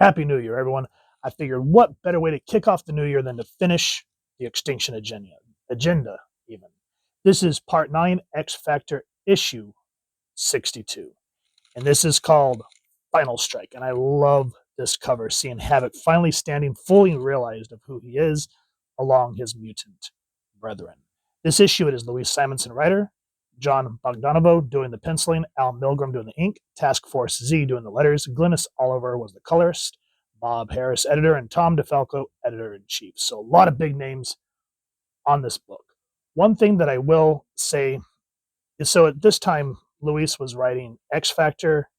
Happy New Year, everyone. I figured what better way to kick off the new year than to finish the X-Tinction Agenda, even. This is part 9, X Factor issue 62. And this is called Final Strike. And I love this cover, seeing Havok finally standing fully realized of who he is along his mutant brethren. This issue, it is Louise Simonson writer, Jon Bogdanove doing the penciling, Al Milgrom doing the ink, Task Force Z doing the letters, Glynis Oliver was the colorist, Bob Harris editor, and Tom DeFalco editor-in-chief. So a lot of big names on this book. One thing that I will say is, so at this time, Louise was writing X Factor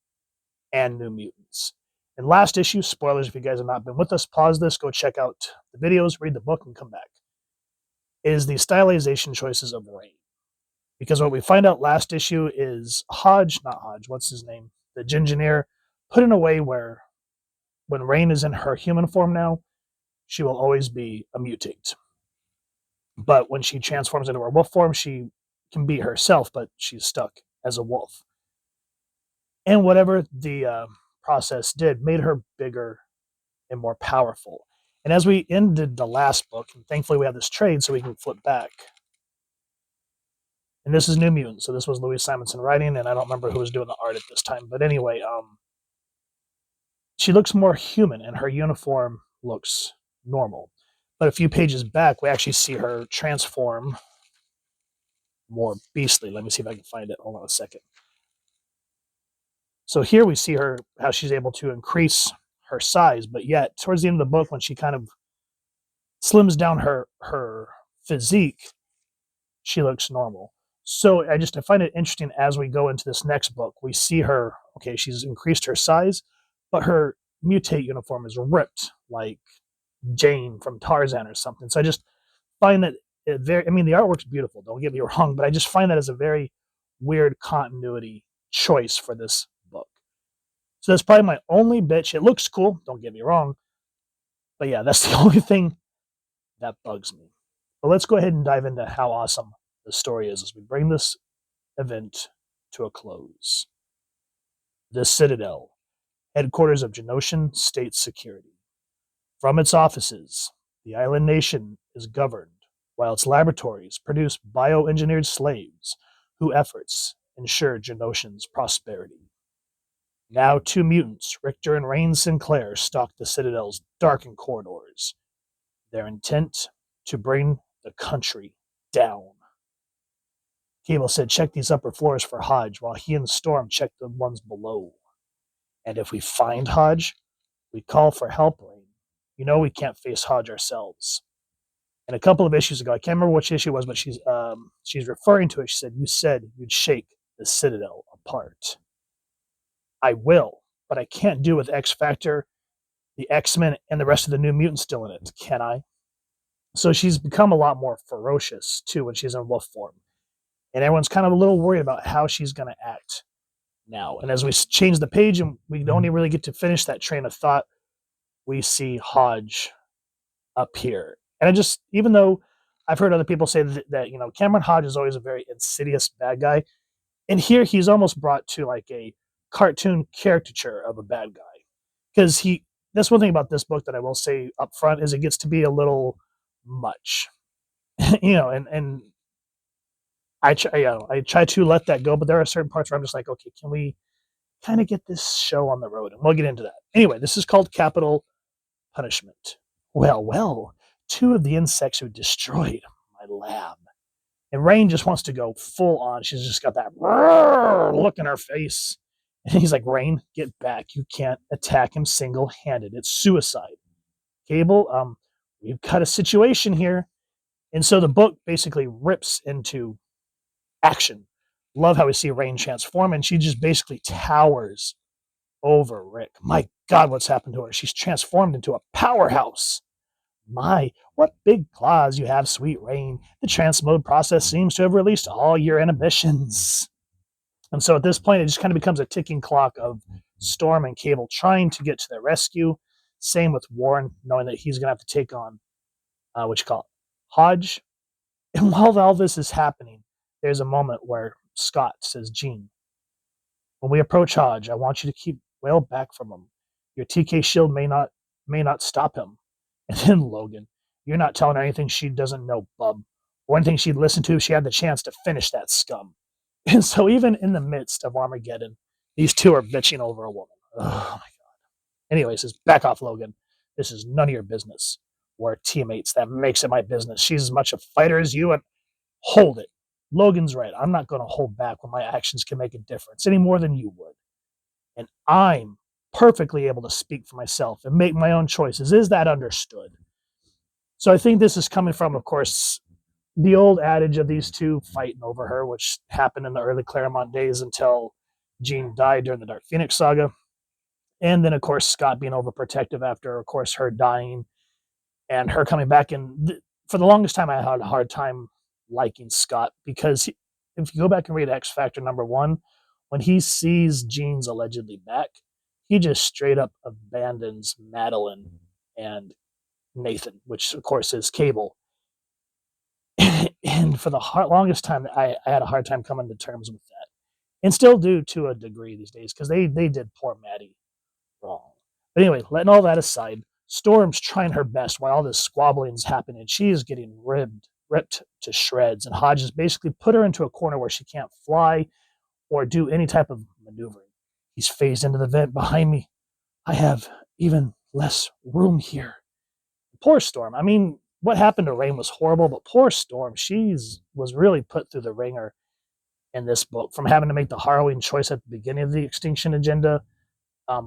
and New Mutants. In last issue, spoilers if you guys have not been with us, pause this, go check out the videos, read the book, and come back, is the stylization choices of Rain. Because what we find out last issue is what's his name? The Gingineer, put in a way where when Rain is in her human form now, she will always be a mutate. But when she transforms into her wolf form, she can be herself, but she's stuck as a wolf. And whatever the process did made her bigger and more powerful. And as we ended the last book, and thankfully we have this trade so we can flip back. And this is New Mutants, so this was Louise Simonson writing, and I don't remember who was doing the art at this time. But anyway, she looks more human, and her uniform looks normal. But a few pages back, we actually see her transform more beastly. Let me see if I can find it. Hold on a second. So here we see her, how she's able to increase her size, but yet towards the end of the book, when she kind of slims down her physique, she looks normal. So I find it interesting as we go into this next book, we see her, okay, she's increased her size, but her mutate uniform is ripped like Jane from Tarzan or something. So I just find that the artwork's beautiful, don't get me wrong, but I just find that as a very weird continuity choice for this book. So that's probably my only bitch. It looks cool, don't get me wrong, but yeah, that's the only thing that bugs me. But let's go ahead and dive into how awesome the story is as we bring this event to a close. The Citadel, headquarters of Genoshan State Security. From its offices, the island nation is governed, while its laboratories produce bioengineered slaves whose efforts ensure Genoshan's prosperity. Now 2 mutants, Richter and Rain Sinclair, stalk the Citadel's darkened corridors, their intent to bring the country down. Cable said, check these upper floors for Hodge, while he and Storm check the ones below. And if we find Hodge, we call for help, Rain. You know we can't face Hodge ourselves. And a couple of issues ago, I can't remember which issue it was, but she's referring to it. She said, you said you'd shake the Citadel apart. I will, but I can't do with X Factor, the X-Men, and the rest of the New Mutants still in it, can I? So she's become a lot more ferocious, too, when she's in wolf form. And everyone's kind of a little worried about how she's going to act now. And as we change the page and we don't even really get to finish that train of thought, we see Hodge appear. And even though I've heard other people say that Cameron Hodge is always a very insidious bad guy, and here he's almost brought to like a cartoon caricature of a bad guy. Because that's one thing about this book that I will say up front is it gets to be a little much. And I try to let that go, but there are certain parts where I'm just like, okay, can we kind of get this show on the road? And we'll get into that. Anyway, this is called Capital Punishment. Well, 2 of the insects who destroyed my lab. And Rain just wants to go full on. She's just got that look in her face. And he's like, Rain, get back. You can't attack him single-handed. It's suicide. Cable, we've got a situation here. And so the book basically rips into action. Love how we see Rain transform, and she just basically towers over Rick. My God, what's happened to her? She's transformed into a powerhouse. My, what big claws you have, sweet Rain. The transmode process seems to have released all your inhibitions. And so at this point, it just kind of becomes a ticking clock of Storm and Cable trying to get to their rescue. Same with Warren, knowing that he's going to have to take on, Hodge. And while all this is happening, there's a moment where Scott says, Jean, when we approach Hodge, I want you to keep well back from him. Your TK shield may not stop him. And then Logan, you're not telling her anything she doesn't know, bub. One thing she'd listen to if she had the chance to finish that scum. And so even in the midst of Armageddon, these two are bitching over a woman. Oh my god. Anyway, says, back off, Logan. This is none of your business. We're teammates. That makes it my business. She's as much a fighter as you, and hold it. Logan's right. I'm not going to hold back when my actions can make a difference any more than you would. And I'm perfectly able to speak for myself and make my own choices. Is that understood? So I think this is coming from, of course, the old adage of these two fighting over her, which happened in the early Claremont days until Jean died during the Dark Phoenix saga. And then, of course, Scott being overprotective after, of course, her dying and her coming back. And for the longest time, I had a hard time liking Scott because if you go back and read X Factor #1, when he sees Jean's allegedly back, he just straight up abandons Madeline and Nathan, which, of course, is Cable. And for the longest time, I had a hard time coming to terms with that. And still do to a degree these days because they did poor Maddie wrong. But anyway, letting all that aside, Storm's trying her best while all this squabbling's happening. She is getting ripped to shreds, and Hodge has basically put her into a corner where she can't fly or do any type of maneuvering. He's phased into the vent behind me. I have even less room here. Poor Storm. I mean, what happened to Rain was horrible, but poor Storm, was really put through the ringer in this book, from having to make the harrowing choice at the beginning of the X-Tinction Agenda,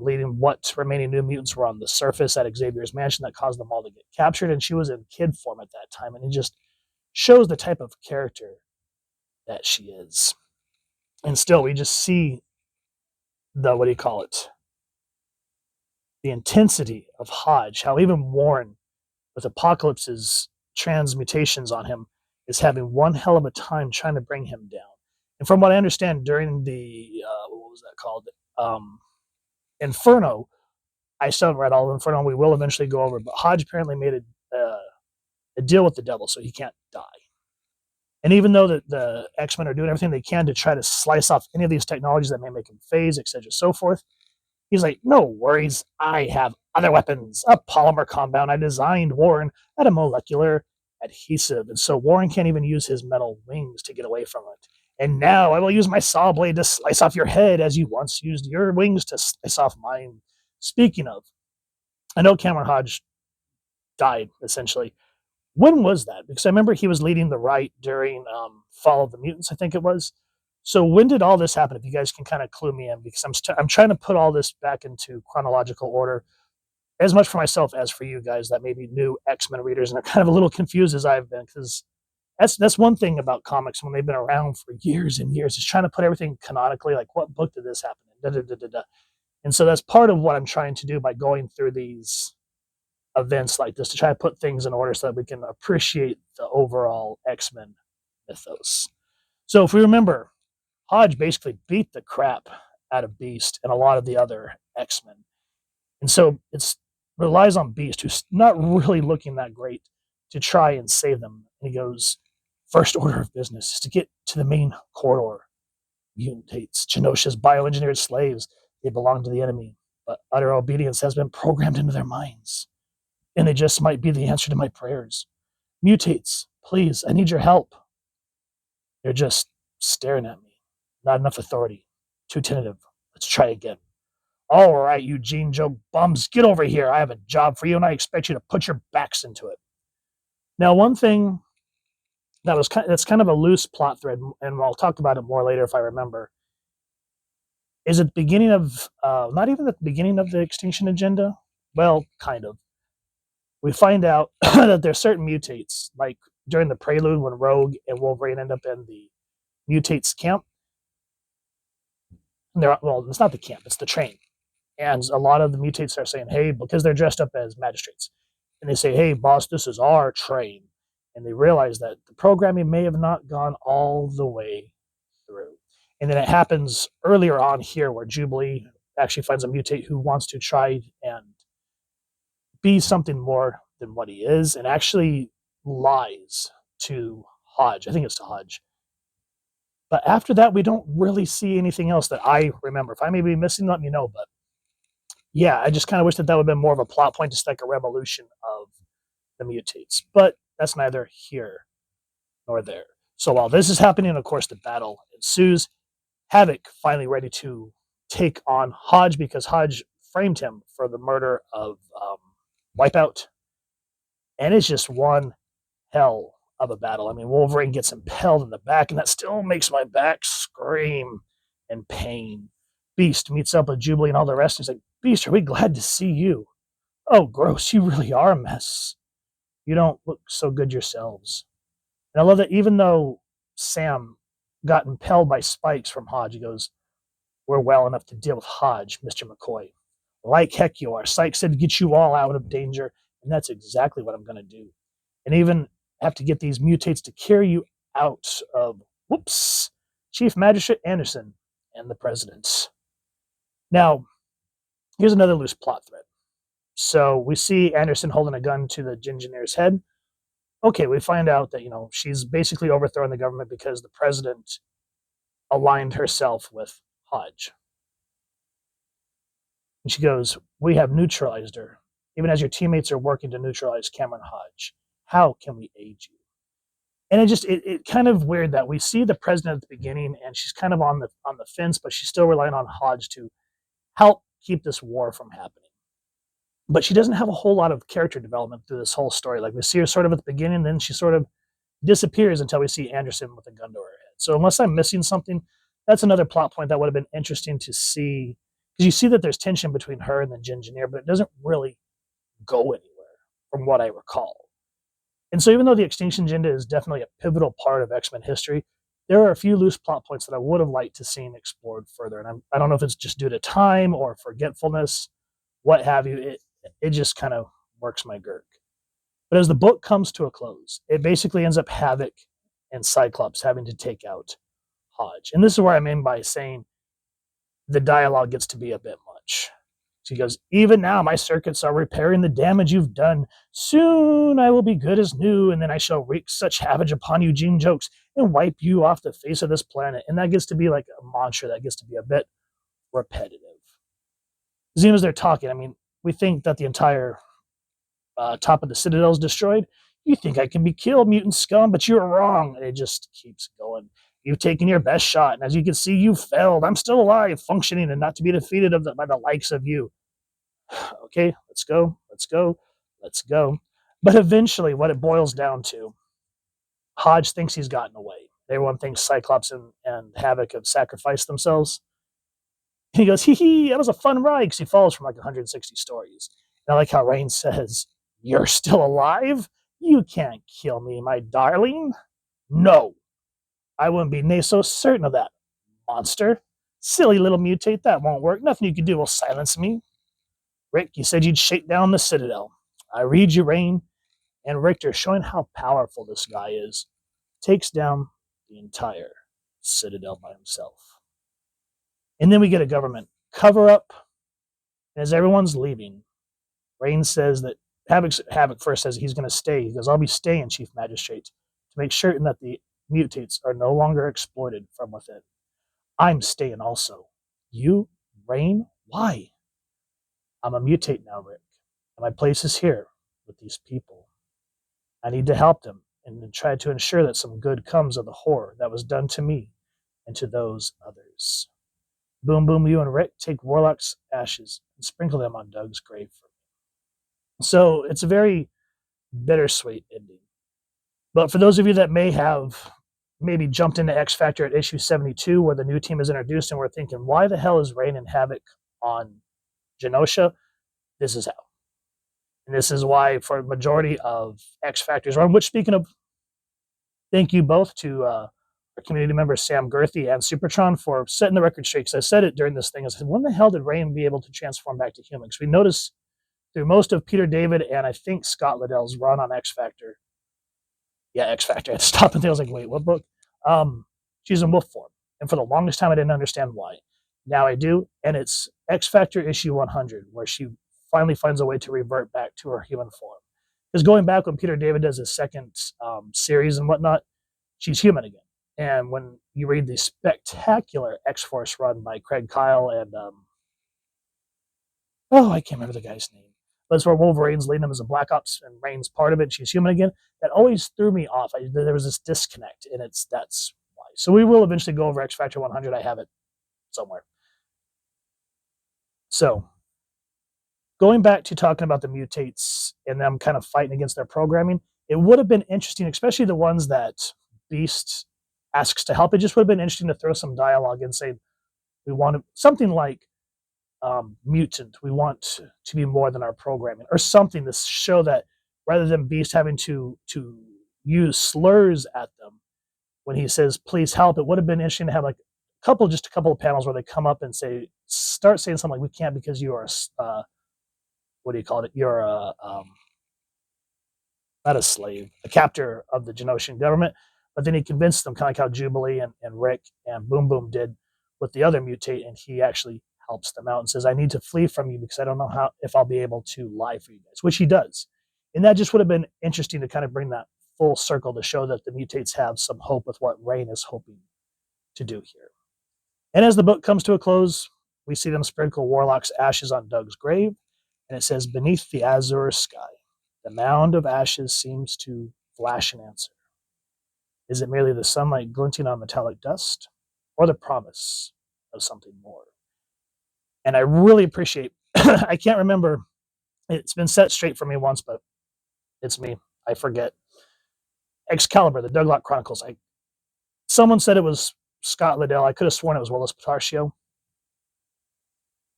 leading what remaining New Mutants were on the surface at Xavier's mansion that caused them all to get captured, and she was in kid form at that time, and it just shows the type of character that she is. And still, we just see the, what do you call it, the intensity of Hodge, how even Warren, with Apocalypse's transmutations on him, is having one hell of a time trying to bring him down. And from what I understand, during the, what was that called? Inferno, I still haven't read all of Inferno, we will eventually go over, but Hodge apparently made a deal with the devil so he can't die. And even though the X-Men are doing everything they can to try to slice off any of these technologies that may make him phase, etc., so forth, he's like, no worries, I have other weapons, a polymer compound I designed, Warren, at a molecular adhesive. And so Warren can't even use his metal wings to get away from it. And now I will use my saw blade to slice off your head as you once used your wings to slice off mine. Speaking of, I know Cameron Hodge died, essentially. When was that? Because I remember he was leading the right during Fall of the Mutants, I think it was. So when did all this happen? If you guys can kind of clue me in, because I'm trying to put all this back into chronological order, as much for myself as for you guys that may be new X-Men readers and are kind of a little confused as I've been, because that's one thing about comics when they've been around for years and years, is trying to put everything canonically, like what book did this happen in? Da, da, da, da, da. And so that's part of what I'm trying to do by going through these events like this, to try to put things in order so that we can appreciate the overall X-Men mythos. So if we remember, Hodge basically beat the crap out of Beast and a lot of the other X-Men. And so it relies on Beast, who's not really looking that great, to try and save them. And he goes, first order of business is to get to the main corridor. Mutates, Genosha's bioengineered slaves. They belong to the enemy, but utter obedience has been programmed into their minds. And they just might be the answer to my prayers. Mutates, please, I need your help. They're just staring at me. Not enough authority. Too tentative. Let's try again. All right, you Gene Joe bums, get over here. I have a job for you, and I expect you to put your backs into it. Now, one thing that's kind of a loose plot thread, and I'll talk about it more later if I remember, is at the beginning of, not even at the beginning of the X-Tinction Agenda, well, kind of. We find out that there's certain mutates, like during the prelude when Rogue and Wolverine end up in the mutates camp. Well, it's not the camp, it's the train. And a lot of the mutates are saying, hey, because they're dressed up as magistrates. And they say, hey, boss, this is our train. And they realize that the programming may have not gone all the way through. And then it happens earlier on here where Jubilee actually finds a mutate who wants to try and be something more than what he is, and actually lies to Hodge. I think it's to Hodge. But after that, we don't really see anything else that I remember. If I may be missing, let me know. But yeah, I just kind of wish that would have been more of a plot point, just like a revolution of the mutates. But that's neither here nor there. So while this is happening, of course, the battle ensues. Havok finally ready to take on Hodge because Hodge framed him for the murder of Wipeout. And it's just one hell of a battle. I mean, Wolverine gets impaled in the back, and that still makes my back scream in pain. Beast meets up with Jubilee and all the rest. He's like, Beast, are we glad to see you? Oh, gross, you really are a mess. You don't look so good yourselves. And I love that even though Sam got impelled by spikes from Hodge, he goes, we're well enough to deal with Hodge, Mr. McCoy. Like heck you are. Syke said to get you all out of danger, and that's exactly what I'm going to do. And even have to get these mutates to carry you out of, whoops, Chief Magistrate Anderson and the President. Now, here's another loose plot thread. So we see Anderson holding a gun to the Gingineer's head. Okay, we find out that, she's basically overthrowing the government because the president aligned herself with Hodge. And she goes, we have neutralized her, even as your teammates are working to neutralize Cameron Hodge. How can we aid you? And it kind of weird that we see the president at the beginning and she's kind of on the fence, but she's still relying on Hodge to help keep this war from happening. But she doesn't have a whole lot of character development through this whole story. Like we see her sort of at the beginning, then she sort of disappears until we see Anderson with a gun to her head. So unless I'm missing something, that's another plot point that would have been interesting to see. Because you see that there's tension between her and the Gingineer, but it doesn't really go anywhere from what I recall. And so even though the X-Tinction Agenda is definitely a pivotal part of X-Men history, there are a few loose plot points that I would have liked to see explored further. And I don't know if it's just due to time or forgetfulness, what have you. It just kind of works my girk. But as the book comes to a close, it basically ends up Havok and Cyclops having to take out Hodge. And this is where I'm in by saying the dialogue gets to be a bit much. So he goes, even now my circuits are repairing the damage you've done. Soon I will be good as new, and then I shall wreak such havoc upon Eugene jokes and wipe you off the face of this planet. And that gets to be like a mantra that gets to be a bit repetitive. As soon as they're talking, I mean, we think that the entire top of the Citadel is destroyed. You think I can be killed, mutant scum, but you're wrong. And it just keeps going. You've taken your best shot, and as you can see, you failed. I'm still alive, functioning, and not to be defeated by the likes of you. Okay, let's go, let's go, let's go. But eventually, what it boils down to, Hodge thinks he's gotten away. Everyone thinks Cyclops and Havok have sacrificed themselves. And he goes, hee hee, that was a fun ride, because he falls from like 160 stories. And I like how Rain says, you're still alive? You can't kill me, my darling. No. I wouldn't be so certain of that, monster. Silly little mutate, that won't work. Nothing you can do will silence me. Rick, you said you'd shake down the Citadel. I read you, Rain. And Richter, showing how powerful this guy is, takes down the entire Citadel by himself. And then we get a government cover-up. And as everyone's leaving, Rain says that Havok first says he's going to stay. He goes, I'll be staying, Chief Magistrate, to make certain that the mutates are no longer exploited from within. I'm staying also. You, Rain, why? I'm a mutate now, Rick, and my place is here with these people. I need to help them and try to ensure that some good comes of the horror that was done to me and to those others. Boom, boom, you and Rick take Warlock's ashes and sprinkle them on Doug's grave for me. So it's a very bittersweet ending. But for those of you that may have maybe jumped into X Factor at issue 72 where the new team is introduced and we're thinking, why the hell is Rain and Havok on Genosha? This is how. And this is why for a majority of X Factors run, which speaking of, thank you both to our community members Sam Gerthy and Supertron for setting the record straight. Because I said it during this thing. I said, when the hell did Rain be able to transform back to human? Because we noticed through most of Peter David and I think Scott Liddell's run on X Factor. Yeah, X Factor. I had to stop and think. I was like, wait, what book? She's in wolf form. And for the longest time, I didn't understand why. Now I do. And it's X Factor issue 100, where she finally finds a way to revert back to her human form. Because going back when Peter David does his second series and whatnot, she's human again. And when you read the spectacular X-Force run by Craig Kyle and Oh, I can't remember the guy's name. But it's where Wolverine's leading him as a Black Ops and Reign's part of it. She's human again. That always threw me off. There was this disconnect, and that's why. So we will eventually go over X Factor 100. I have it somewhere. So going back to talking about the mutates and them kind of fighting against their programming, it would have been interesting, especially the ones that Beast asks to help. It just would have been interesting to throw some dialogue and say, we want something like mutant. We want to be more than our programming, or something to show that rather than Beast having to use slurs at them when he says please help, it would have been interesting to have like just a couple of panels where they come up and start saying something like we can't because you are what do you call it? You're not a slave, a captor of the Genosian government. But then he convinced them, kind of like how Jubilee and Rick and Boom Boom did with the other mutate, and he actually helps them out and says, I need to flee from you because I don't know if I'll be able to lie for you guys, which he does. And that just would have been interesting to kind of bring that full circle to show that the mutates have some hope with what Reign is hoping to do here. And as the book comes to a close, we see them sprinkle Warlock's ashes on Doug's grave, and it says, beneath the azure sky, the mound of ashes seems to flash an answer. Is it merely the sunlight glinting on metallic dust, or the promise of something more? And I really appreciate, I can't remember, it's been set straight for me once, but it's me, I forget. Excalibur, the Douglock Chronicles. Someone said it was Scott Liddell. I could have sworn it was Willis Patarcio.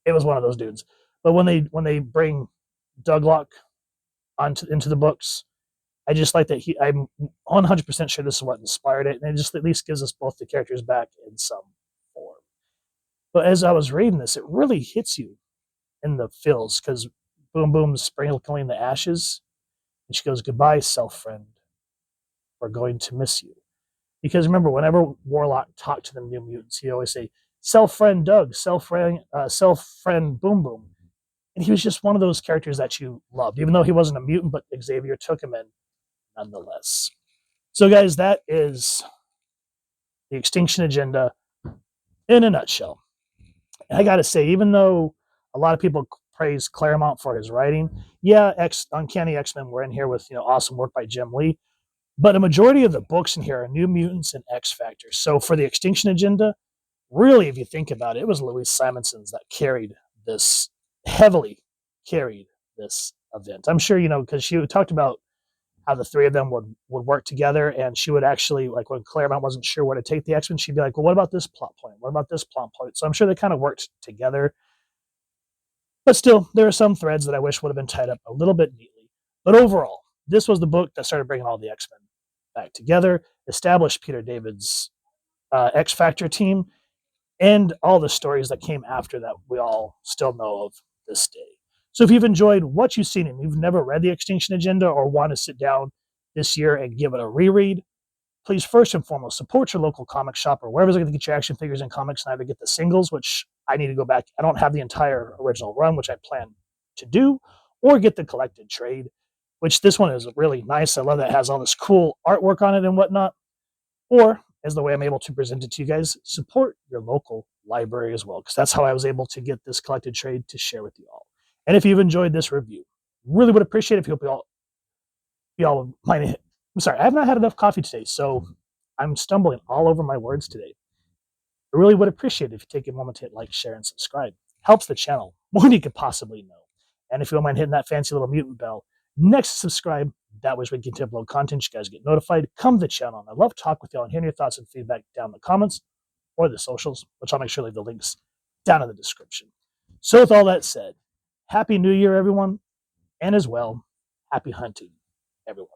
It was one of those dudes. But when they bring Douglock into the books, I just like that I'm 100% sure this is what inspired it, and it just at least gives us both the characters back in some form. But as I was reading this, it really hits you in the feels because Boom Boom's sprinkling the ashes, and she goes, goodbye, self-friend. We're going to miss you. Because remember, whenever Warlock talked to the New Mutants, he'd always say, self-friend Doug, self-friend Boom Boom. And he was just one of those characters that you loved, even though he wasn't a mutant, but Xavier took him in nonetheless. So, guys, that is the X-Tinction Agenda in a nutshell. And I got to say, even though a lot of people praise Claremont for his writing, yeah, Uncanny X-Men were in here with awesome work by Jim Lee, but a majority of the books in here are New Mutants and X Factor. So for the X-Tinction Agenda, really, if you think about it, it was Louise Simonson's that heavily carried this event. I'm sure, because she talked about how the three of them would work together, and she would actually, like when Claremont wasn't sure where to take the X-Men, she'd be like, well, what about this plot point? What about this plot point? So I'm sure they kind of worked together. But still, there are some threads that I wish would have been tied up a little bit neatly. But overall, this was the book that started bringing all the X-Men back together, established Peter David's X Factor team, and all the stories that came after that we all still know of this day. So if you've enjoyed what you've seen and you've never read the X-Tinction Agenda or want to sit down this year and give it a reread, please first and foremost support your local comic shop or wherever's going to get your action figures and comics, and either get the singles, which I need to go back. I don't have the entire original run, which I plan to do, or get the collected trade, which this one is really nice. I love that it has all this cool artwork on it and whatnot. Or, as the way I'm able to present it to you guys, support your local library as well, because that's how I was able to get this collected trade to share with you all. And if you've enjoyed this review, really would appreciate it if y'all might. I'm sorry, I have not had enough coffee today, so I'm stumbling all over my words today. I really would appreciate it if you take a moment to hit like, share, and subscribe. Helps the channel more than you could possibly know. And if you don't mind hitting that fancy little mutant bell next to subscribe, that way we can upload content, you guys get notified. Come to the channel, and I love talking with y'all and hearing your thoughts and feedback down in the comments or the socials, which I'll make sure to leave the links down in the description. So with all that said, Happy New Year, everyone, and as well, happy hunting, everyone.